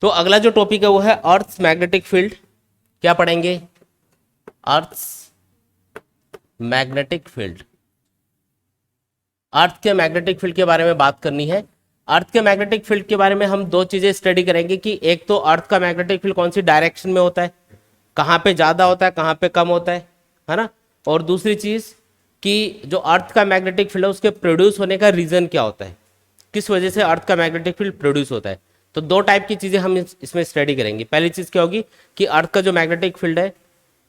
तो अगला जो टॉपिक है वो है अर्थ मैग्नेटिक फील्ड। क्या पढ़ेंगे? Earth magnetic field. अर्थ के मैग्नेटिक फील्ड के बारे में बात करनी है। अर्थ के मैग्नेटिक फील्ड के बारे में हम दो चीजें स्टडी करेंगे कि एक तो अर्थ का मैग्नेटिक फील्ड कौन सी डायरेक्शन में होता है, कहाँ पे ज्यादा होता है, कहाँ पे कम होता है ना। और दूसरी चीज कि जो अर्थ का मैग्नेटिक फील्ड है उसके प्रोड्यूस होने का रीजन क्या होता है, किस वजह से अर्थ का मैग्नेटिक फील्ड प्रोड्यूस होता है। तो दो टाइप की चीजें हम इसमें स्टडी करेंगे। पहली चीज क्या होगी कि अर्थ का जो मैग्नेटिक फील्ड है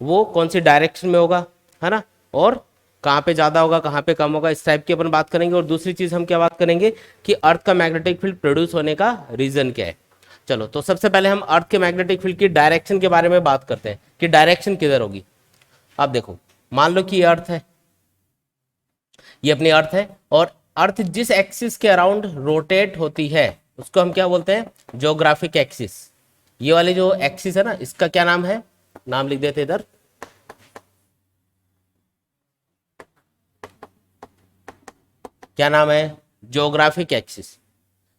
वो कौन सी डायरेक्शन में होगा, है ना, और कहाँ पे ज़्यादा होगा, कहाँ पे कम होगा, इस टाइप की अपन बात करेंगे। और दूसरी चीज़ हम क्या बात करेंगे कि अर्थ का मैग्नेटिक फील्ड प्रोड्यूस होने का रीज़न क्या है। चलो, तो सबसे पहले हम अर्थ के मैग्नेटिक फील्ड की डायरेक्शन के बारे में बात करते हैं कि डायरेक्शन किधर होगी। आप देखो, मान लो कि ये अर्थ है, ये अपनी अर्थ है, और अर्थ जिस एक्सिस के अराउंड रोटेट होती है उसको हम क्या बोलते हैं? Geographic axis. ये वाली जो एक्सिस है ना, इसका क्या नाम है? नाम लिख देते इधर, क्या नाम है? Geographic axis.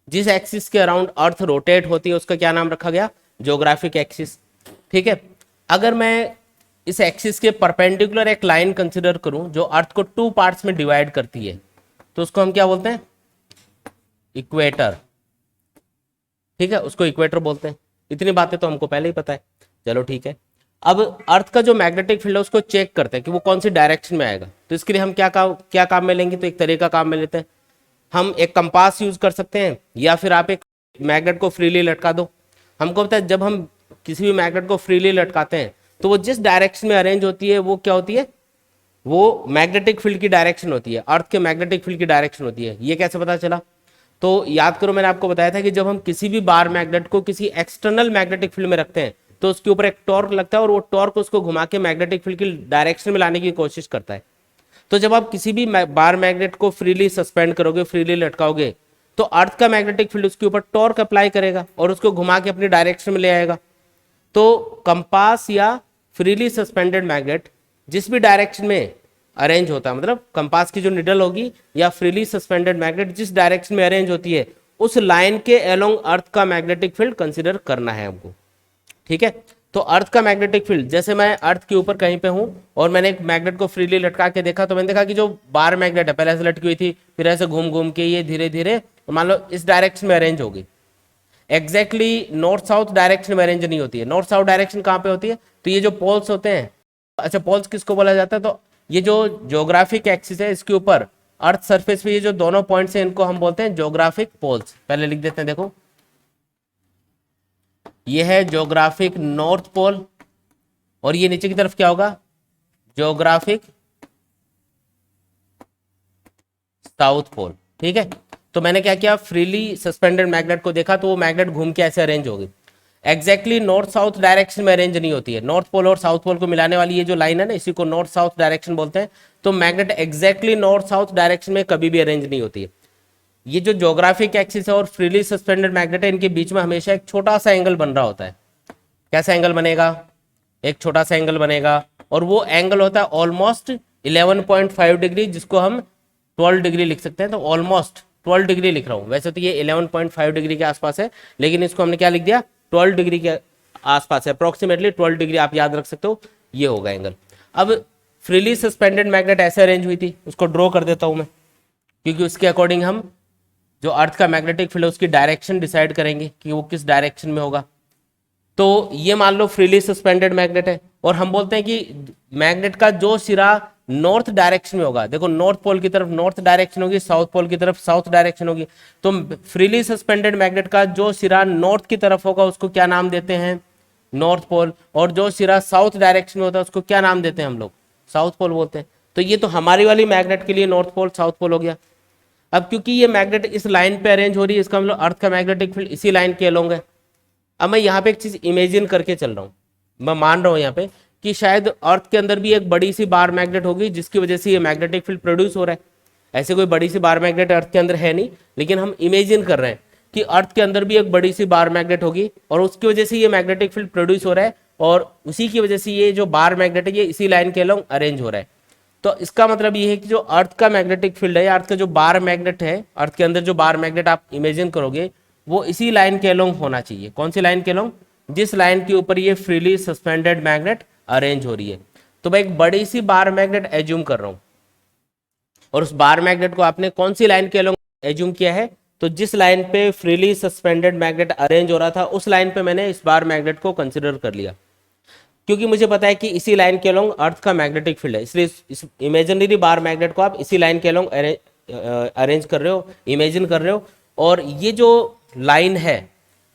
जिस एक्सिस के अराउंड अर्थ रोटेट होती है उसका क्या नाम रखा गया? Geographic axis. ठीक है। अगर मैं इस एक्सिस के परपेंडिकुलर एक लाइन कंसिडर करूं जो अर्थ को टू पार्ट्स में डिवाइड करती है तो उसको हम क्या बोलते हैं? इक्वेटर। ठीक है, उसको इक्वेटर बोलते हैं। इतनी बातें तो हमको पहले ही पता है। चलो ठीक है। अब अर्थ का जो मैग्नेटिक फील्ड है उसको चेक करते हैं कि वो कौन सी डायरेक्शन में आएगा। तो इसके लिए हम क्या काम में लेंगे? तो एक तरीका काम में लेते हैं, हम एक कंपास यूज कर सकते हैं या फिर आप एक मैग्नेट को फ्रीली लटका दो। हमको पता है जब हम किसी भी मैग्नेट को फ्रीली लटकाते हैं तो वो जिस डायरेक्शन में अरेंज होती है वो क्या होती है? वो मैग्नेटिक फील्ड की डायरेक्शन होती है, अर्थ के मैग्नेटिक फील्ड की डायरेक्शन होती है। ये कैसे पता चला? तो याद करो, मैंने आपको बताया था कि जब हम किसी भी बार मैग्नेट को किसी एक्सटर्नल मैग्नेटिक फील्ड में रखते हैं तो उसके ऊपर एक टॉर्क लगता है और वो टॉर्क उसको घुमा के मैग्नेटिक फील्ड की डायरेक्शन में लाने की कोशिश करता है। तो जब आप किसी भी बार मैग्नेट को फ्रीली सस्पेंड करोगे, फ्रीली लटकाओगे, तो अर्थ का मैग्नेटिक फील्ड उसके ऊपर टॉर्क अप्लाई करेगा और उसको घुमा के अपनी डायरेक्शन में ले आएगा। तो कंपास या फ्रीली सस्पेंडेड मैग्नेट जिस भी डायरेक्शन में अरेंज होता है, मतलब कंपास की जो निडल होगी या फ्रीली सस्पेंडेड मैग्नेट जिस डायरेक्शन में अरेंज होती है उस लाइन के अलोंग अर्थ का मैग्नेटिक फील्ड कंसिडर करना है हमको। ठीक है। तो अर्थ का मैग्नेटिक फील्ड, जैसे मैं अर्थ के ऊपर कहीं पे हूं और मैंने एक मैग्नेट को फ्रीली लटका के देखा तो मैंने देखा कि जो बार मैग्नेट है पहले ऐसे लटकी हुई थी, फिर ऐसे घूम घूम के ये धीरे धीरे मान लो इस डायरेक्शन में अरेंज होगी। एग्जैक्टली नॉर्थ साउथ डायरेक्शन में अरेंज नहीं होती है। नॉर्थ साउथ डायरेक्शन कहाँ पे होती है? तो ये जो पोल्स होते हैं, अच्छा पोल्स किसको बोला जाता है? तो ये जो ज्योग्राफिक एक्सिस है इसके ऊपर अर्थ सरफेस पे ये जो दोनों पॉइंट्स हैं इनको हम बोलते हैं ज्योग्राफिक पोल्स। पहले लिख देते हैं, देखो ये है ज्योग्राफिक नॉर्थ पोल और ये नीचे की तरफ क्या होगा? Geographic south pole. ठीक है। तो मैंने क्या किया, फ्रीली सस्पेंडेड मैग्नेट को देखा तो वो मैग्नेट घूम के ऐसे अरेंज होगी। एग्जैक्टली नॉर्थ साउथ डायरेक्शन में अरेंज नहीं होती है। नॉर्थ पोल और साउथ पोल को मिलाने वाली ये जो लाइन है ना, इसी को नॉर्थ साउथ डायरेक्शन बोलते हैं। तो magnet exactly north south direction में कभी भी अरेंज नहीं होती है। ये जो ज्योग्राफिक एक्सिस है और फ्रीली सस्पेंडेड मैग्नेट है, इनके बीच में हमेशा एक छोटा सा एंगल बन रहा होता है। कैसा एंगल बनेगा? एक छोटा सा एंगल बनेगा और वो एंगल होता है ऑलमोस्ट 11.5 डिग्री, जिसको हम 12 डिग्री लिख सकते हैं। तो ऑलमोस्ट 12 डिग्री लिख रहा हूँ, वैसे तो ये 11.5 डिग्री के आसपास है लेकिन इसको हमने क्या लिख दिया? 12 डिग्री के आसपास है, अप्रोक्सीमेटली 12 डिग्री आप याद रख सकते हो, ये होगा एंगल। अब फ्रीली सस्पेंडेड मैग्नेट ऐसे अरेंज हुई थी, उसको ड्रॉ कर देता हूं मैं, क्योंकि उसके अकॉर्डिंग हम जो अर्थ का मैग्नेटिक फील्ड है उसकी डायरेक्शन डिसाइड करेंगे कि वो किस डायरेक्शन में होगा। तो ये मान लो फ्रीली सस्पेंडेड मैग्नेट है और हम बोलते हैं कि मैग्नेट का जो सिरा नॉर्थ डायरेक्शन में होगा, देखो नॉर्थ पोल की तरफ नॉर्थ डायरेक्शन होगी, साउथ पोल की तरफ साउथ डायरेक्शन होगी। तो फ्रीली सस्पेंडेड मैग्नेट का जो सिरा नॉर्थ की तरफ होगा उसको क्या नाम देते हैं? North pole. और जो सिरा साउथ डायरेक्शन में होता है उसको क्या नाम देते हैं हम लोग? साउथ पोल बोलते हैं। तो ये तो हमारी वाली मैग्नेट के लिए नॉर्थ पोल साउथ पोल हो गया। अब क्योंकि ये मैग्नेट इस लाइन पे अरेंज हो रही है, इसका मतलब अर्थ का मैग्नेटिक फील्ड इसी लाइन के अलोंग है। अब मैं यहाँ पे एक चीज इमेजिन करके चल रहा हूँ, मैं मान रहा हूँ यहाँ पे कि शायद अर्थ के अंदर भी एक बड़ी सी बार मैग्नेट होगी जिसकी वजह से ये मैग्नेटिक फील्ड प्रोड्यूस हो रहा है। ऐसे कोई बड़ी सी बार मैग्नेट अर्थ के अंदर है नहीं, लेकिन हम इमेजिन कर रहे हैं कि अर्थ के अंदर भी एक बड़ी सी बार मैग्नेट होगी और उसकी वजह से ये मैग्नेटिक फील्ड प्रोड्यूस हो रहा है और उसी की वजह से ये जो बार मैग्नेट है ये इसी लाइन के अलोंग अरेंज हो रहा है। तो इसका मतलब ये है कि जो अर्थ का मैग्नेटिक फील्ड है, अर्थ का जो बार मैग्नेट है, अर्थ के अंदर जो बार मैग्नेट आप इमेजिन करोगे वो इसी लाइन के अलोंग होना चाहिए। कौन सी लाइन के अलोंग? जिस लाइन के ऊपर ये फ्रीली सस्पेंडेड मैग्नेट अरेंज हो रही है। तो मैं एक बड़ी सी बार मैग्नेट एज्यूम कर रहा हूं, और उस बार मैग्नेट को आपने कौन सी लाइन के अलोंग एज्यूम किया है? तो जिस लाइन पे फ्रीली सस्पेंडेड मैग्नेट अरेंज हो रहा था उस लाइन पे मैंने इस बार मैग्नेट को कंसिडर कर लिया, क्योंकि मुझे पता है कि इसी लाइन के अलोंग अर्थ का मैग्नेटिक फील्ड है, इसलिए इस इमेजिनरी बार मैग्नेट को आप इसी लाइन के अलोंग अरेंज कर रहे हो, इमेजिन कर रहे हो। और ये जो लाइन है,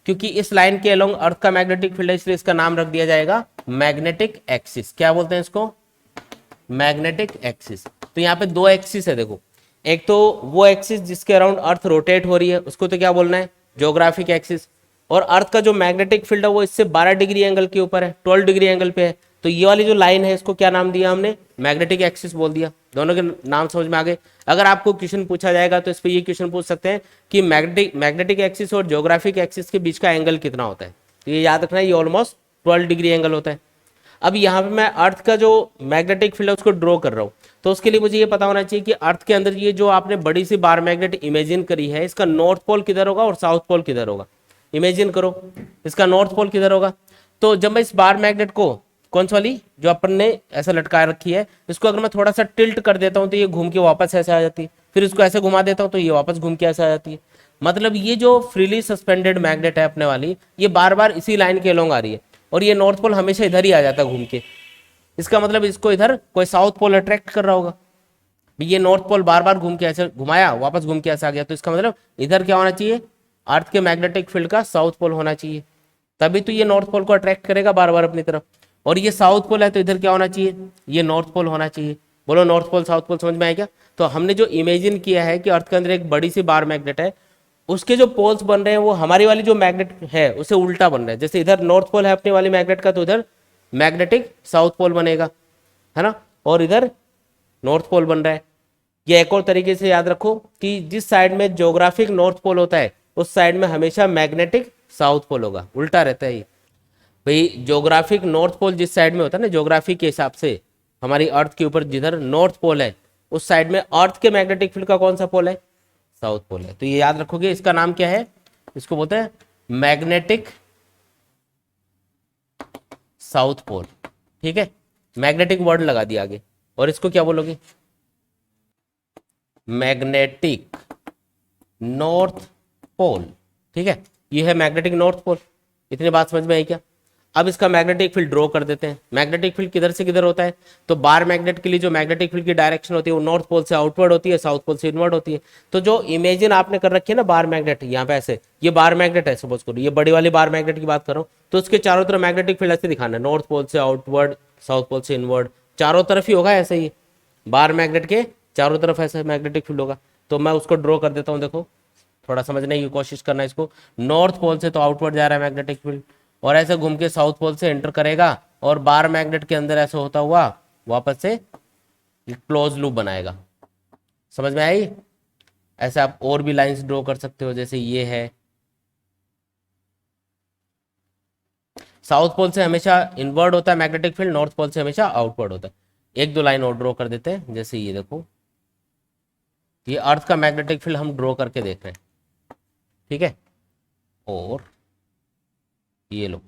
क्योंकि इस लाइन के अलोंग अर्थ का मैग्नेटिक फील्ड है, इसलिए इसका नाम रख दिया जाएगा मैग्नेटिक एक्सिस। क्या बोलते हैं इसको? Magnetic axis. तो यहाँ पे दो एक्सिस है देखो, एक तो वो एक्सिस जिसके अराउंड अर्थ रोटेट हो रही है उसको तो क्या बोलना है? Geographic axis. और अर्थ का जो मैग्नेटिक फील्ड है वो इससे 12 डिग्री एंगल के ऊपर है, 12 डिग्री एंगल पे है। तो ये वाली जो लाइन है इसको क्या नाम दिया हमने? मैग्नेटिक एक्सिस बोल दिया। दोनों के नाम समझ में आ गए। अगर आपको क्वेश्चन पूछा जाएगा तो इस पर ये क्वेश्चन पूछ सकते हैं कि मैग्नेटिक एक्सिस और ज्योग्राफिक एक्सिस के बीच का एंगल कितना होता है? तो ये याद रखना है, ये ऑलमोस्ट 12 डिग्री एंगल होता है। अब यहाँ पे मैं अर्थ का जो मैग्नेटिक फील्ड है उसको ड्रॉ कर रहा हूँ, तो उसके लिए मुझे ये पता होना चाहिए कि अर्थ के अंदर ये जो आपने बड़ी सी बार मैग्नेट इमेजिन करी है, इसका नॉर्थ पोल किधर होगा और साउथ पोल किधर होगा? इमेजिन करो, इसका नॉर्थ पोल किधर होगा? तो जब मैं इस बार मैग्नेट को, कौन सी वाली जो अपन ने ऐसा लटका रखी है, इसको अगर मैं थोड़ा सा टिल्ट कर देता हूँ तो ये घूम के वापस ऐसे आ जाती है, फिर इसको ऐसे घुमा देता हूँ तो ये वापस घूम के ऐसे आ जाती है। मतलब ये जो फ्रीली सस्पेंडेड मैग्नेट है अपने वाली, ये बार बार इसी लाइन के अलोंग आ रही है, और ये नॉर्थ पोल हमेशा इधर ही आ जाता है घूम के। इसका मतलब इसको इधर कोई साउथ पोल अट्रैक्ट कर रहा होगा। ये नॉर्थ पोल बार बार घूम के ऐसे घुमाया, वापस घूम के ऐसे आ गया, तो इसका मतलब इधर क्या होना चाहिए? अर्थ के मैग्नेटिक फील्ड का साउथ पोल होना चाहिए, तभी तो ये नॉर्थ पोल को अट्रैक्ट करेगा बार बार अपनी तरफ। और ये साउथ पोल है तो इधर क्या होना चाहिए? ये नॉर्थ पोल होना चाहिए। बोलो नॉर्थ पोल साउथ पोल समझ में आया क्या? तो हमने जो इमेजिन किया है कि अर्थ के अंदर एक बड़ी सी बार मैग्नेट है, उसके जो पोल्स बन रहे हैं वो हमारी वाली जो मैग्नेट है उसे उल्टा बन रहा है। जैसे इधर नॉर्थ पोल है अपनी वाली मैग्नेट का, तो इधर मैग्नेटिक साउथ पोल बनेगा, है ना, और इधर नॉर्थ पोल बन रहा है। ये एक और तरीके से याद रखो कि जिस साइड में ज्योग्राफिक नॉर्थ पोल होता है उस साइड में हमेशा मैग्नेटिक साउथ पोल होगा, उल्टा रहता है ये। भाई ज्योग्राफिक नॉर्थ पोल जिस साइड में होता है ना, ज्योग्राफी के हिसाब से हमारी अर्थ के ऊपर जिधर नॉर्थ पोल है उस साइड में अर्थ के मैग्नेटिक फील्ड का कौन सा पोल है? साउथ पोल है। तो ये याद रखोगे, इसका नाम क्या है? इसको बोलते हैं मैग्नेटिक साउथ पोल। ठीक है, मैग्नेटिक वर्ड लगा दिया आगे। और इसको क्या बोलोगे? Magnetic north pole. ठीक है, ये है मैग्नेटिक नॉर्थ पोल। इतनी बात समझ में आई क्या? अब इसका मैग्नेटिक फील्ड ड्रॉ कर देते हैं। मैग्नेटिक फील्ड किधर से किधर होता है? तो बार मैग्नेट के लिए जो मैग्नेटिक फील्ड की डायरेक्शन होती है वो नॉर्थ पोल से आउटवर्ड होती है, साउथ पोल से इनवर्ड होती है। तो जो इमेजिन आपने कर रखी है ना बार मैग्नेट, यहाँ पे ऐसे ये बार मैग्नेट है, सपोज करो ये बड़ी वाली बार मैग्नेट की बात कर रहा हूँ, तो उसके चारों तरफ मैग्नेटिक फील्ड ऐसे दिखाना है, नॉर्थ पोल से आउटवर्ड, साउथ पोल से इनवर्ड, चारों तरफ ही होगा ऐसे ही। बार मैग्नेट के चारों तरफ ऐसे मैग्नेटिक फील्ड होगा। तो मैं उसको ड्रॉ कर देता हूँ, देखो थोड़ा समझने की कोशिश करना इसको। नॉर्थ पोल से तो आउटवर्ड जा रहा है मैग्नेटिक फील्ड, और ऐसे घूम के साउथ पोल से एंटर करेगा, और बार मैग्नेट के अंदर ऐसे होता हुआ वापस से क्लोज लूप बनाएगा। समझ में आई? ऐसे आप और भी लाइंस ड्रॉ कर सकते हो, जैसे ये है। साउथ पोल से हमेशा इनवर्ड होता है मैग्नेटिक फील्ड, नॉर्थ पोल से हमेशा आउटवर्ड होता है। एक दो लाइन और ड्रॉ कर देते हैं, जैसे ये देखो, ये अर्थ का मैग्नेटिक फील्ड हम ड्रॉ करके देख रहे हैं। ठीक है, और ये लो,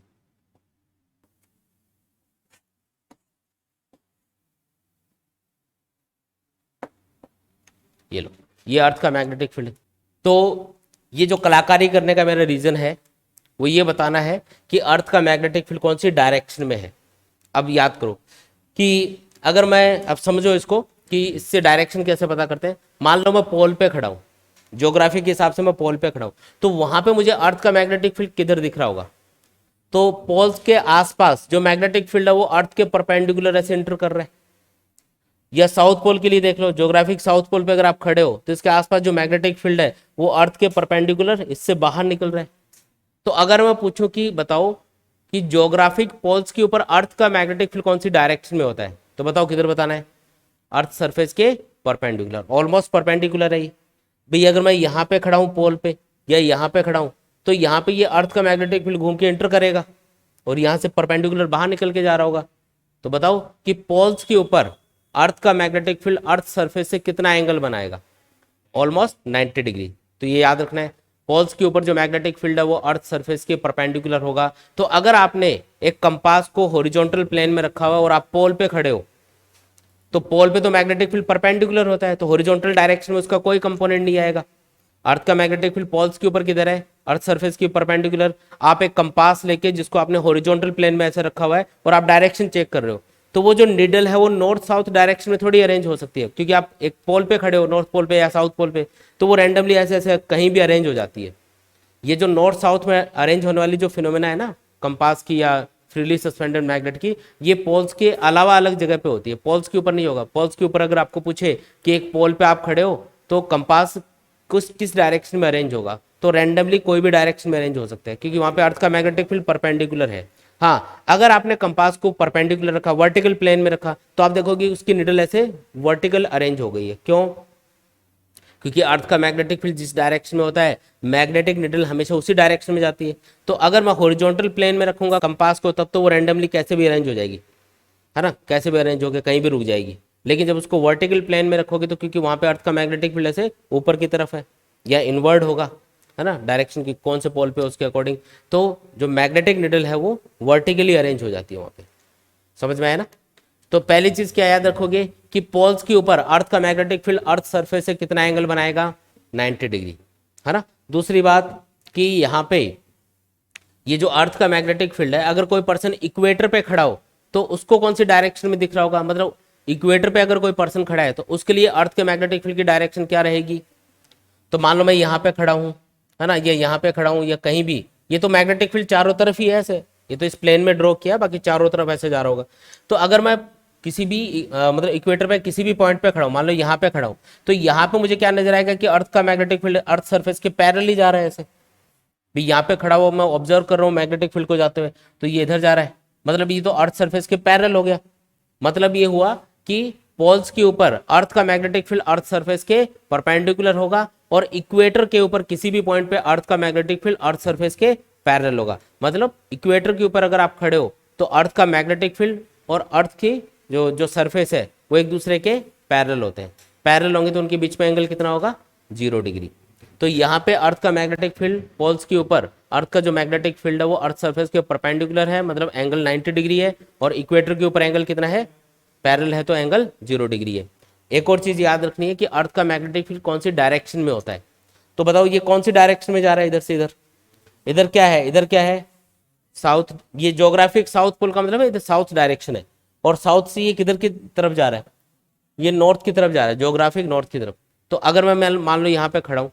ये लो, ये अर्थ का मैग्नेटिक फील्ड। तो ये जो कलाकारी करने का मेरा रीजन है वो ये बताना है कि अर्थ का मैग्नेटिक फील्ड कौन सी डायरेक्शन में है। अब याद करो कि अगर मैं, अब समझो इसको कि इससे डायरेक्शन कैसे पता करते हैं। मान लो मैं पोल पे खड़ा हूँ, ज्योग्राफी के हिसाब से मैं पोल पे खड़ा हूँ, तो वहां पे मुझे अर्थ का मैग्नेटिक फील्ड किधर दिख रहा होगा? तो पोल्स के आसपास जो मैग्नेटिक फील्ड है वो अर्थ के परपेंडिकुलर ऐसे एंटर कर रहा है। या साउथ पोल के लिए देख लो, ज्योग्राफिक साउथ पोल पे अगर आप खड़े हो तो इसके आसपास जो मैग्नेटिक फील्ड है वो अर्थ के परपेंडिकुलर इससे बाहर निकल रहा है। तो अगर मैं पूछूं कि बताओ कि ज्योग्राफिक पोल्स के ऊपर अर्थ का मैग्नेटिक फील्ड कौन सी डायरेक्शन में होता है, तो बताओ किधर बताना है? अर्थ सरफेस के परपेंडिकुलर, ऑलमोस्ट परपेंडिकुलर है ये। भाई अगर मैं यहाँ पे खड़ा हूँ पोल पे या यहाँ पे खड़ा हूँ, तो यहाँ पे ये अर्थ का मैग्नेटिक फील्ड घूम के एंटर करेगा और यहाँ से परपेंडिकुलर बाहर निकल के जा रहा होगा। तो बताओ कि पोल्स के ऊपर अर्थ का मैग्नेटिक फील्ड अर्थ सरफेस से कितना एंगल बनाएगा? Almost 90 degree. तो ये याद रखना है, पोल्स के ऊपर जो मैग्नेटिक फील्ड है वो अर्थ सरफेस के परपेंडिकुलर होगा। तो अगर आपने एक कंपास को हॉरिजॉन्टल प्लेन में रखा हुआ और आप पोल पे खड़े हो, तो पोल पे तो मैग्नेटिक फील्ड परपेंडिकुलर होता है, तो हॉरिजॉन्टल डायरेक्शन में उसका कोई कंपोनेंट नहीं आएगा। अर्थ का मैग्नेटिक फील्ड पोल्स के ऊपर किधर है, अर्थ सरफेस के परपेंडिकुलर। आप एक कंपास लेके जिसको आपने हॉरिजॉन्टल प्लेन में ऐसे रखा हुआ है और आप डायरेक्शन चेक कर रहे हो, तो वो जो निडल है वो नॉर्थ साउथ डायरेक्शन में थोड़ी अरेंज हो सकती है, क्योंकि आप एक पोल पे खड़े हो, नॉर्थ पोल पे या साउथ पोल पे, तो वो रैंडमली ऐसे ऐसे कहीं भी अरेंज हो जाती है। ये जो नॉर्थ साउथ में अरेंज होने वाली जो फिनोमेना है ना कंपास की या फ्रीली सस्पेंडेड मैग्नेट की, ये पोल्स के अलावा अलग जगह पे होती है, पोल्स के ऊपर नहीं होगा। पोल्स के ऊपर अगर आपको पूछे कि एक पोल पे आप खड़े हो तो कंपास किस डायरेक्शन में अरेंज होगा, तो रैंडमली कोई भी डायरेक्शन में अरेंज हो सकता है, क्योंकि वहां पे अर्थ का मैग्नेटिक फील्ड परपेंडिकुलर है। हाँ, अगर आपने कंपास को परपेंडिकुलर रखा, वर्टिकल प्लेन में रखा, तो आप देखोगे उसकी निडल ऐसे वर्टिकल अरेंज हो गई है। क्यों? क्योंकि अर्थ का मैग्नेटिक फील्ड जिस डायरेक्शन में होता है, मैग्नेटिक निडल हमेशा उसी डायरेक्शन में जाती है। तो अगर मैं हॉरिजॉन्टल प्लेन में रखूंगा कंपास को, तब तो वो रैंडमली कैसे भी अरेंज हो जाएगी, है ना, कैसे भी अरेंज होकर कहीं भी रुक जाएगी। लेकिन जब उसको वर्टिकल प्लेन में रखोगे तो क्योंकि वहां पे अर्थ का मैग्नेटिक फील्ड ऐसे ऊपर की तरफ है या इनवर्ड होगा, है ना, डायरेक्शन की कौन से पोल पे उसके अकॉर्डिंग, तो जो मैग्नेटिक निडल है वो वर्टिकली अरेंज हो जाती है वहां पे। समझ में आया ना? तो पहली चीज क्या याद रखोगे कि पोल्स के ऊपर अर्थ का मैग्नेटिक फील्ड अर्थ सरफेस से कितना एंगल बनाएगा, 90 डिग्री, है ना। दूसरी बात कि यहाँ पे ये जो अर्थ का मैग्नेटिक फील्ड है, अगर कोई पर्सन इक्वेटर पे खड़ा हो तो उसको कौन सी डायरेक्शन में दिख रहा होगा, मतलब इक्वेटर पे अगर कोई पर्सन खड़ा है तो उसके लिए अर्थ के मैग्नेटिक फील्ड की डायरेक्शन क्या रहेगी। तो मान लो मैं यहाँ पे खड़ा हूँ, है ना, ये यहाँ पे खड़ा हूँ या कहीं भी, ये तो मैग्नेटिक फील्ड चारों तरफ ही है ऐसे, ये तो इस प्लेन में ड्रॉ किया, बाकी चारों तरफ ऐसे जा रहा होगा। तो अगर मैं किसी भी मतलब इक्वेटर पे किसी भी पॉइंट पे खड़ा हूँ, मान लो यहाँ पे खड़ा हूँ, तो यहाँ पे मुझे क्या नजर आएगा कि अर्थ का मैग्नेटिक फील्ड अर्थ सरफेस के पैरेलल जा रहा है ऐसे। भी यहाँ पे खड़ा हुआ मैं ऑब्जर्व कर रहा हूँ मैग्नेटिक फील्ड को जाते हुए, तो ये इधर जा रहा है, मतलब ये तो अर्थ सरफेस के पैरेलल हो गया। मतलब ये हुआ कि पोल्स के ऊपर अर्थ का मैग्नेटिक फील्ड अर्थ सरफेस के परपेंडिकुलर होगा और इक्वेटर के ऊपर किसी भी पॉइंट पे अर्थ का मैग्नेटिक फील्ड अर्थ सरफेस के पैरेलल होगा। मतलब इक्वेटर के ऊपर अगर आप खड़े हो तो अर्थ का मैग्नेटिक फील्ड और अर्थ की जो सरफेस है वो एक दूसरे के पैरेलल होते हैं। पैरेलल होंगे तो उनके बीच में एंगल कितना होगा, 0 डिग्री। तो यहाँ पे अर्थ का मैग्नेटिक फील्ड पोल्स के ऊपर अर्थ का जो मैग्नेटिक फील्ड है वो अर्थ सरफेस के परपेंडिकुलर है, मतलब एंगल 90 डिग्री है, और इक्वेटर के ऊपर एंगल कितना है, पैरेलल है, तो एंगल 0 डिग्री है। एक और चीज याद रखनी है कि अर्थ का मैग्नेटिक फील्ड कौन सी डायरेक्शन में होता है। तो बताओ ये कौन सी डायरेक्शन में जा रहा है, इधर से इधर, इधर क्या है, इधर क्या है, साउथ। ये ज्योग्राफिक साउथ पोल का मतलब है इधर साउथ डायरेक्शन है, और साउथ से ये किधर की तरफ जा रहा है, ये नॉर्थ की तरफ जा रहा है, ज्योग्राफिक नॉर्थ की तरफ। तो अगर मैं मान लो यहाँ पे खड़ा हूँ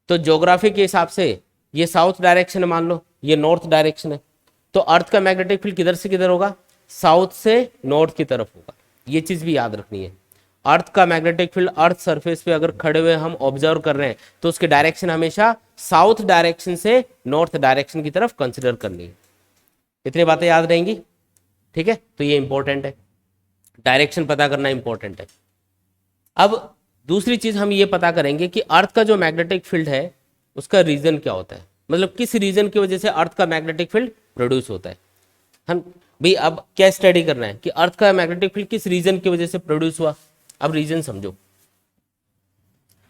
तो ज्योग्राफी के हिसाब से ये साउथ डायरेक्शन है, मान लो ये नॉर्थ डायरेक्शन है, तो अर्थ का मैग्नेटिक फील्ड किधर से किधर होगा, साउथ से नॉर्थ की तरफ होगा। ये चीज भी याद रखनी है। अर्थ का मैग्नेटिक फील्ड अर्थ सरफेस पे अगर खड़े हुए हम ऑब्जर्व कर रहे हैं तो उसकी डायरेक्शन हमेशा साउथ डायरेक्शन से नॉर्थ डायरेक्शन की तरफ कंसिडर करनी है। इतनी बातें याद रहेंगी, ठीक है। तो ये इंपॉर्टेंट है, डायरेक्शन पता करना इंपॉर्टेंट है। अब दूसरी चीज हम ये पता करेंगे कि अर्थ का जो मैग्नेटिक फील्ड है उसका रीजन क्या होता है, मतलब किस रीजन की वजह से अर्थ का मैग्नेटिक फील्ड प्रोड्यूस होता है। हम भाई अब क्या स्टडी करना है कि अर्थ का मैग्नेटिक फील्ड किस रीजन की वजह से प्रोड्यूस हुआ। अब रीजन समझो,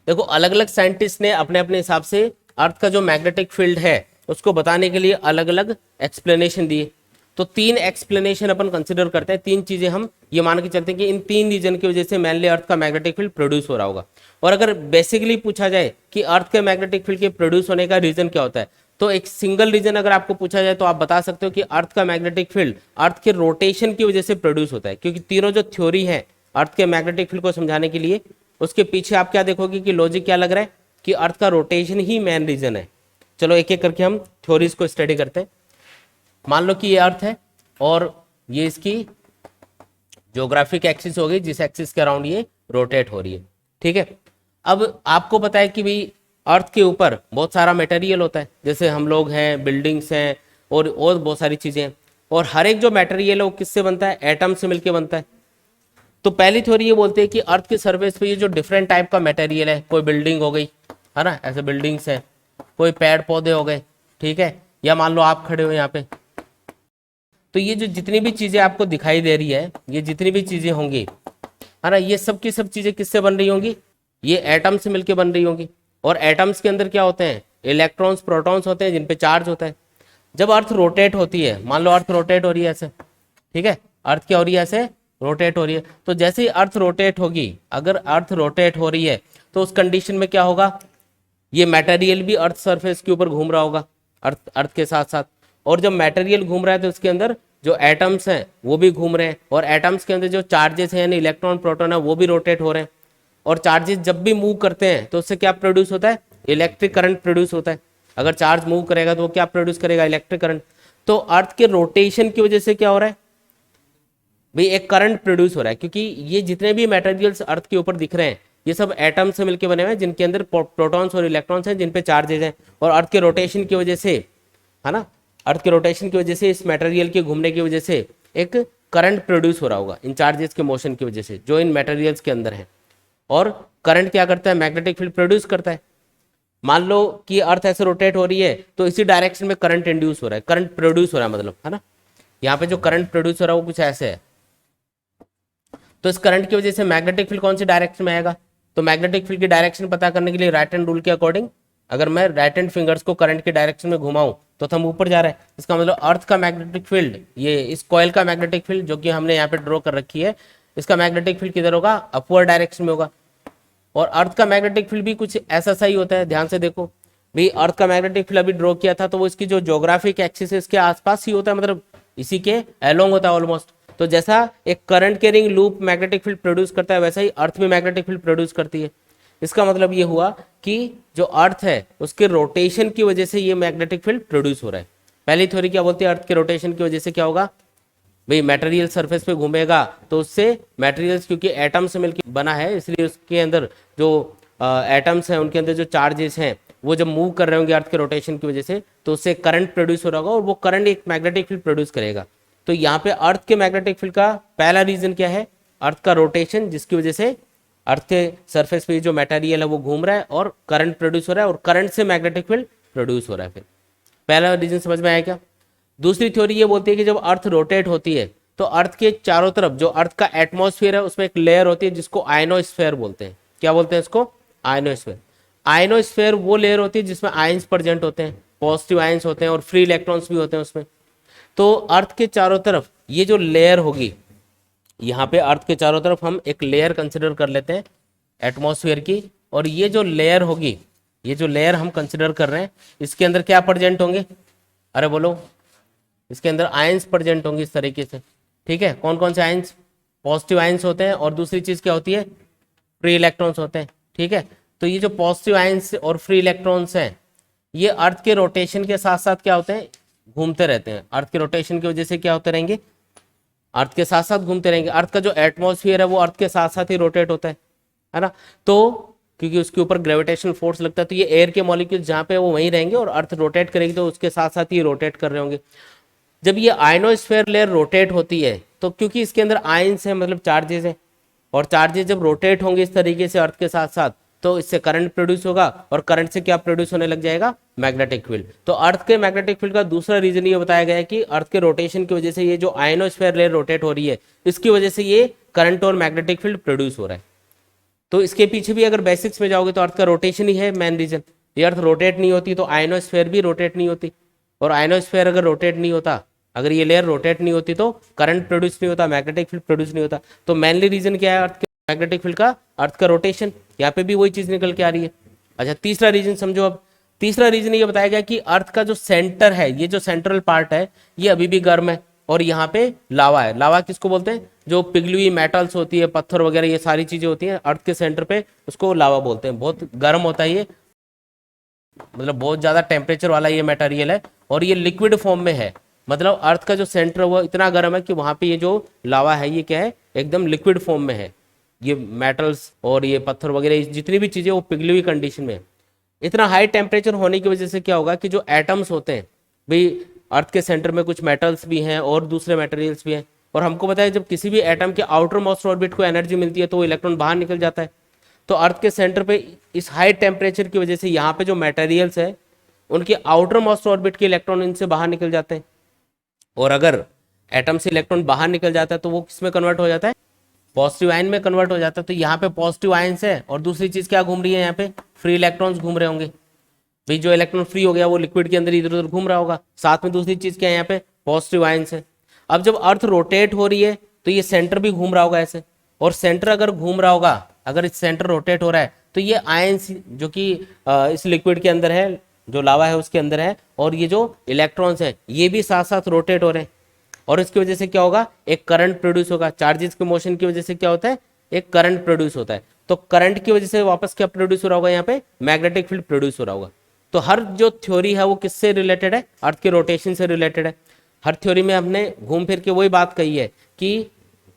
देखो अलग अलग साइंटिस्ट ने अपने अपने हिसाब से अर्थ का जो मैग्नेटिक फील्ड है उसको बताने के लिए अलग अलग एक्सप्लेनेशन दिए। तो 3 एक्सप्लेनेशन अपन कंसिडर करते हैं, 3 चीजें हम ये मान के चलते हैं कि इन 3 रीजन की वजह से मेनली अर्थ का मैग्नेटिक फील्ड प्रोड्यूस हो रहा होगा। और अगर बेसिकली पूछा जाए कि अर्थ के मैग्नेटिक फील्ड के प्रोड्यूस होने का रीजन क्या होता है, तो एक सिंगल रीजन अगर आपको पूछा जाए तो आप बता सकते हो कि अर्थ का मैग्नेटिक फील्ड अर्थ के रोटेशन की वजह से प्रोड्यूस होता है। क्योंकि तीनों जो थ्योरी है अर्थ के मैग्नेटिक फील्ड को समझाने के लिए, उसके पीछे आप क्या देखोगे कि लॉजिक क्या लग रहा है कि अर्थ का रोटेशन ही मेन रीजन है। चलो एक एक करके हम थ्योरीज को स्टडी करते हैं। मान लो कि ये अर्थ है और ये इसकी ज्योग्राफिक एक्सिस हो गई जिस एक्सिस के अराउंड ये रोटेट हो रही है, ठीक है। अब आपको पता है कि भाई अर्थ के ऊपर बहुत सारा मटेरियल होता है, जैसे हम लोग हैं, बिल्डिंग्स हैं और बहुत सारी चीजें हैं, और हर एक जो मटेरियल है वो किससे बनता है, एटम से मिलकर बनता है। तो पहली थ्योरी ये बोलते हैं कि अर्थ के सरफेस पे ये जो डिफरेंट टाइप का मटेरियल है, कोई बिल्डिंग हो गई, है ना, ऐसे बिल्डिंग्स है, कोई पेड़ पौधे हो गए, ठीक है, या मान लो आप खड़े हो यहाँ पे, तो ये जो जितनी भी चीजें आपको दिखाई दे रही है, ये जितनी भी चीजें होंगी, है ना, ये सब की सब चीजें किससे बन रही होंगी, ये एटम से मिलकर बन रही होंगी। और एटम्स के अंदर क्या होते हैं, इलेक्ट्रॉन्स प्रोटॉन्स होते हैं जिन पे चार्ज होता है। जब अर्थ रोटेट होती है, मान लो अर्थ रोटेट हो रही है ऐसे, ठीक है, अर्थ क्या हो रही है ऐसे, रोटेट हो रही है, तो जैसे ही अर्थ रोटेट होगी, अगर अर्थ रोटेट हो रही है तो उस कंडीशन में क्या होगा, ये मटेरियल भी अर्थ सरफेस के ऊपर घूम रहा होगा अर्थ अर्थ के साथ साथ, और जब मटेरियल घूम रहा है तो उसके अंदर जो एटम्स हैं वो भी घूम रहे हैं, और एटम्स के अंदर जो चार्जेस हैं यानी इलेक्ट्रॉन प्रोटॉन है वो भी रोटेट हो रहे हैं, और चार्जेस जब भी मूव करते हैं तो उससे क्या प्रोड्यूस होता है, इलेक्ट्रिक करंट प्रोड्यूस होता है। अगर चार्ज मूव करेगा तो वो क्या प्रोड्यूस करेगा, इलेक्ट्रिक करंट। तो अर्थ के रोटेशन की वजह से क्या हो रहा है भाई, एक करंट प्रोड्यूस हो रहा है, क्योंकि ये जितने भी मटेरियल्स अर्थ के ऊपर दिख रहे हैं ये सब एटम से मिलकर बने हुए हैं जिनके अंदर प्रोटॉन्स और इलेक्ट्रॉन्स हैं जिन पे चार्जेज हैं, और अर्थ के रोटेशन की वजह से, है ना, अर्थ के रोटेशन की वजह से, इस मटेरियल के घूमने की वजह से एक करंट प्रोड्यूस हो रहा होगा इन चार्जेस के मोशन की वजह से जो इन मटेरियल्स के अंदर है। और करंट क्या करता है, मैग्नेटिक फील्ड प्रोड्यूस करता है। मान लो कि अर्थ ऐसे रोटेट हो रही है तो इसी डायरेक्शन में करंट इंड्यूस हो रहा है, करंट प्रोड्यूस हो रहा है, मतलब, है ना, यहाँ पे जो करंट प्रोड्यूस हो रहा है वो कुछ ऐसे है। तो इस करंट की वजह से मैग्नेटिक फील्ड कौन सी डायरेक्शन में आएगा, तो मैग्नेटिक फील्ड की डायरेक्शन पता करने के लिए राइट हैंड रूल के अकॉर्डिंग अगर मैं राइट हैंड फिंगर्स को करंट के डायरेक्शन में घुमाऊं तो हम ऊपर जा रहे हैं, इसका मतलब अर्थ का मैग्नेटिक फील्ड, ये इस कॉइल का मैग्नेटिक फील्ड जो कि हमने यहाँ पे ड्रॉ कर रखी है, इसका मैग्नेटिक फील्ड किधर होगा, अपवर्ड डायरेक्शन में होगा। और अर्थ का मैग्नेटिक फील्ड भी कुछ ऐसा सही होता है, ध्यान से देखो भाई, अर्थ का मैग्नेटिक फील्ड अभी ड्रॉ किया था तो वो इसकी जो ज्योग्राफिक एक्सिस है इसके आसपास ही होता है, मतलब इसी के अलोंग होता है ऑलमोस्ट। तो जैसा एक current carrying loop magnetic field produce करता है वैसा ही अर्थ भी मैग्नेटिक फील्ड प्रोड्यूस करती है। इसका मतलब ये हुआ कि जो अर्थ है उसके रोटेशन की वजह से ये मैग्नेटिक फील्ड प्रोड्यूस हो रहा है। पहली थ्योरी क्या बोलती है, अर्थ के रोटेशन की वजह से क्या होगा भाई, मटेरियल सरफेस पे घूमेगा तो उससे मटेरियल्स, क्योंकि एटम से मिलकर बना है इसलिए उसके अंदर जो एटम्स हैं उनके अंदर जो चार्जेस हैं वो जब मूव कर रहे होंगे अर्थ के रोटेशन की वजह से तो उससे करंट प्रोड्यूस हो रहा होगा और वो करंट एक मैग्नेटिक फील्ड प्रोड्यूस करेगा। तो यहाँ पे अर्थ के मैग्नेटिक फील्ड का पहला रीजन क्या है, अर्थ का रोटेशन, जिसकी वजह से अर्थ के सरफेस पे जो मटेरियल है वो घूम रहा है और करंट प्रोड्यूस हो रहा है, और करंट से मैग्नेटिक फील्ड प्रोड्यूस हो रहा है। फिर पहला रीजन समझ में आया क्या। दूसरी थ्योरी ये बोलती है कि जब अर्थ रोटेट होती है तो अर्थ के चारों तरफ जो अर्थ का एटमॉस्फेयर है उसमें एक लेयर होती है जिसको आयनोस्फेयर बोलते हैं। क्या बोलते हैं इसको, आयनोस्फेयर। आयनोस्फेयर वो लेयर होती है जिसमें आयंस प्रेजेंट होते हैं, पॉजिटिव आयंस होते हैं और फ्री इलेक्ट्रॉन्स भी होते हैं उसमें। तो अर्थ के चारों तरफ ये जो लेयर होगी, यहाँ पे अर्थ के चारों तरफ हम एक लेयर कंसिडर कर लेते हैं एटमॉस्फेयर की, और ये जो लेयर होगी, ये जो लेयर हम कंसिडर कर रहे हैं इसके अंदर क्या प्रेजेंट होंगे, अरे बोलो, इसके अंदर आयंस प्रेजेंट होंगे इस तरीके से, ठीक है। कौन कौन से आयंस, पॉजिटिव आयंस होते हैं, और दूसरी चीज क्या होती है, फ्री इलेक्ट्रॉन्स होते हैं, ठीक है। तो ये जो पॉजिटिव आयंस और फ्री इलेक्ट्रॉन्स हैं ये अर्थ के रोटेशन के साथ साथ क्या होते हैं, घूमते रहते हैं। अर्थ के रोटेशन की वजह से क्या होते रहेंगे, अर्थ के साथ साथ घूमते रहेंगे। अर्थ का जो एटमॉस्फेयर है वो अर्थ के साथ साथ ही रोटेट होता है ना। तो क्योंकि उसके ऊपर ग्रेविटेशनल फोर्स लगता है तो ये एयर के मॉलिक्यूल जहाँ पे वो वहीं रहेंगे और अर्थ रोटेट करेगी तो उसके साथ साथ ही रोटेट कर रहे होंगे। जब ये आयनोस्फेयर लेयर रोटेट होती है तो क्योंकि इसके अंदर आयंस है, मतलब चार्जेस है, और चार्जेस जब रोटेट होंगे इस तरीके से अर्थ के साथ साथ तो इससे करंट प्रोड्यूस होगा, और करंट से क्या प्रोड्यूस होने लग जाएगा, मैग्नेटिक फील्ड। तो अर्थ के मैग्नेटिक फील्ड का दूसरा रीजन ये बताया गया है कि अर्थ के रोटेशन की वजह से ये जो आयनोस्फेयर लेयर रोटेट हो रही है इसकी वजह से ये करंट और मैग्नेटिक फील्ड प्रोड्यूस हो रहा है। तो इसके पीछे भी अगर बेसिक्स में जाओगे तो अर्थ का रोटेशन ही है मेन रीजन। ये अर्थ रोटेट नहीं होती तो आयनोस्फेयर भी रोटेट नहीं होती, और आयनोस्फेयर अगर रोटेट नहीं होता, अगर ये लेयर रोटेट नहीं होती तो करंट प्रोड्यूस नहीं होता, मैग्नेटिक फील्ड प्रोड्यूस नहीं होता। तो मेनली रीजन क्या है अर्थ के मैग्नेटिक फील्ड का, अर्थ का रोटेशन। यहाँ पे भी वही चीज निकल के आ रही है। अच्छा, तीसरा रीजन समझो। अब तीसरा रीजन ये बताया गया कि अर्थ का जो सेंटर है, ये जो सेंट्रल पार्ट है ये अभी भी गर्म है, और यहाँ पे लावा है। लावा किसको बोलते हैं, जो पिघली हुई मेटल्स होती है, पत्थर वगैरह, ये सारी चीजें होती हैं अर्थ के सेंटर पे, उसको लावा बोलते हैं। बहुत गर्म होता है ये, मतलब बहुत ज्यादा टेम्परेचर वाला ये मटेरियल है, और ये लिक्विड फॉर्म में है। मतलब अर्थ का जो सेंटर वो इतना गर्म है कि वहां पे ये जो लावा है ये क्या है, एकदम लिक्विड फॉर्म में है। ये मेटल्स और ये पत्थर वगैरह जितनी भी चीजें वो पिघली हुई कंडीशन में है। इतना हाई टेम्परेचर होने की वजह से क्या होगा कि जो एटम्स होते हैं भाई, अर्थ के सेंटर में कुछ मेटल्स भी हैं और दूसरे मटेरियल्स भी हैं, और हमको पता है जब किसी भी एटम के आउटर मोस्ट ऑर्बिट को एनर्जी मिलती है तो वो इलेक्ट्रॉन बाहर निकल जाता है। तो अर्थ के सेंटर पे इस हाई टेम्परेचर की वजह से यहाँ पे जो मटेरियल्स है उनके आउटर मोस्ट ऑर्बिट के इलेक्ट्रॉन इनसे बाहर निकल जाते हैं, और अगर एटम से इलेक्ट्रॉन बाहर निकल जाता है तो वो किस में कन्वर्ट हो जाता है, पॉजिटिव आयन में कन्वर्ट हो जाता है। तो यहाँ पे पॉजिटिव आयन्स है और दूसरी चीज क्या घूम रही है, यहाँ पे फ्री इलेक्ट्रॉन्स घूम रहे होंगे। भाई जो इलेक्ट्रॉन फ्री हो गया वो लिक्विड के अंदर इधर उधर घूम रहा होगा। साथ में दूसरी चीज क्या है यहाँ पे, पॉजिटिव आयंस है। अब जब अर्थ रोटेट हो रही है तो ये सेंटर भी घूम रहा होगा ऐसे, और सेंटर अगर घूम रहा होगा, अगर इस सेंटर रोटेट हो रहा है तो ये आयंस जो कि इस लिक्विड के अंदर है, जो लावा है उसके अंदर है, और ये जो इलेक्ट्रॉन्स है ये भी साथ साथ रोटेट हो रहे हैं, और इसकी वजह से क्या होगा, एक करंट प्रोड्यूस होगा। चार्जेस के मोशन की वजह से क्या होता है, एक करंट प्रोड्यूस होता है। तो करंट की वजह से वापस क्या प्रोड्यूस हो रहा होगा, यहाँ पे मैग्नेटिक फील्ड प्रोड्यूस हो रहा होगा। तो हर जो थ्योरी है वो किससे रिलेटेड है, अर्थ के रोटेशन से रिलेटेड है। हर थ्योरी में हमने घूम फिर के वही बात कही है कि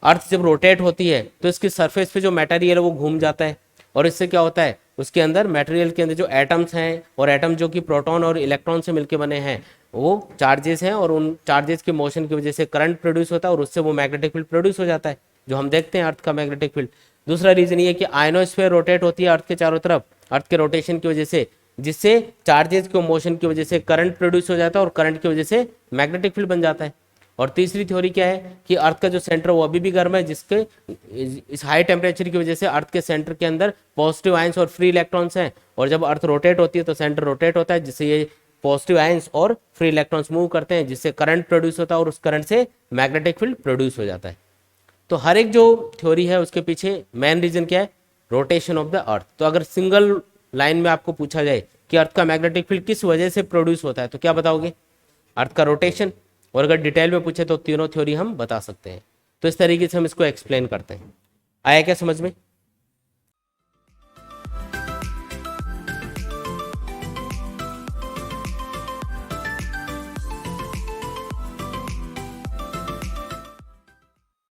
अर्थ जब रोटेट होती है तो इसकी सरफेस पे जो मटेरियल है वो घूम जाता है, और इससे क्या होता है, उसके अंदर मटेरियल के अंदर जो एटम्स हैं, और एटम जो कि प्रोटॉन और इलेक्ट्रॉन से मिलकर बने हैं, वो चार्जेस हैं, और उन चार्जेस के मोशन की वजह से करंट प्रोड्यूस होता है, और उससे वो मैग्नेटिक फील्ड प्रोड्यूस हो जाता है जो हम देखते हैं अर्थ का मैग्नेटिक फील्ड। दूसरा रीजन ये कि आयनोस्फीयर रोटेट होती है अर्थ के चारों तरफ, अर्थ के रोटेशन की वजह से, जिससे चार्जेस के मोशन की वजह से करंट प्रोड्यूस हो जाता है, और करंट की वजह से मैग्नेटिक फील्ड बन जाता है। और तीसरी थ्योरी क्या है कि अर्थ का जो सेंटर वो अभी भी गर्म है, जिसके इस हाई टेम्परेचर की वजह से अर्थ के सेंटर के अंदर पॉजिटिव आयंस और फ्री इलेक्ट्रॉन्स हैं, और जब अर्थ रोटेट होती है तो सेंटर रोटेट होता है, जिससे ये पॉजिटिव आयंस और फ्री इलेक्ट्रॉन्स मूव करते हैं, जिससे करंट प्रोड्यूस होता है, और उस करंट से मैग्नेटिक फील्ड प्रोड्यूस हो जाता है। तो हर एक जो थ्योरी है उसके पीछे मेन रीजन क्या है, रोटेशन ऑफ द अर्थ। तो अगर सिंगल लाइन में आपको पूछा जाए कि अर्थ का मैग्नेटिक फील्ड किस वजह से प्रोड्यूस होता है, तो क्या बताओगे, अर्थ का रोटेशन। और अगर डिटेल में पूछे तो तीनों थ्योरी हम बता सकते हैं। तो इस तरीके से हम इसको एक्सप्लेन करते हैं। आया क्या समझ में?